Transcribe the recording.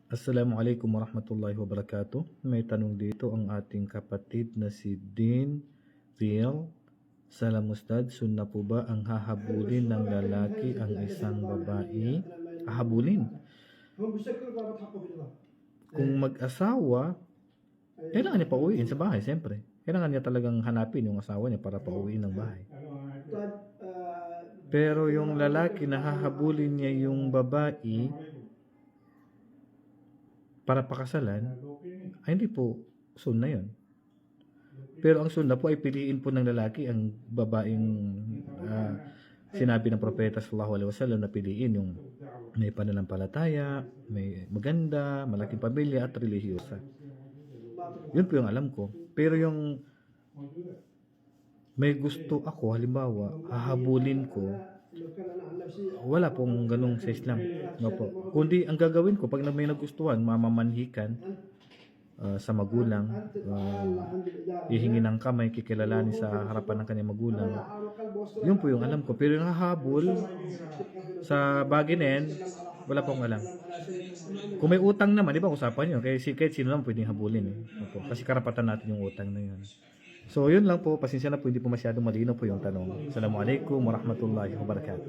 Assalamualaikum warahmatullahi wabarakatuh. May tanong dito ang ating kapatid na si Dean Riel. Salam Ustad, sunna po ba ang hahabulin ng lalaki ang isang babae? Hahabulin? Kung mag-asawa, kailangan niya pauwiin sa bahay, siyempre. Kailangan niya talagang hanapin yung asawa niya para pauwiin ng bahay. Pero yung lalaki na hahabulin niya yung babae para pakasalan, ay hindi po sunna yun. Pero ang sunna po ay piliin po ng lalaki ang babaeng sinabi ng propeta sallallahu alaihi wasallam na piliin yung may pananampalataya, may maganda, malaking pamilya at relihiyosa. Yun po yung alam ko. Pero yung may gusto ako, halimbawa, hahabulin ko, wala pong ganung sa Islam. No po. Kundi ang gagawin ko pag may nagustuhan, mamamanhikan sa magulang, hihingi ng kamay, kikilalanin sa harapan ng kanyang magulang. Yun po yung alam ko. Pero yung hahabol sa bagay na yan, wala pong alam. Kung may utang naman, di ba usapan yun? Kahit sino naman pwedeng habulin. Opo. Kasi karapatan natin yung utang na yun. So yun lang po, pasensya na po, hindi po masyadong malinaw po yung tanong. Assalamualaikum warahmatullahi wabarakatuh.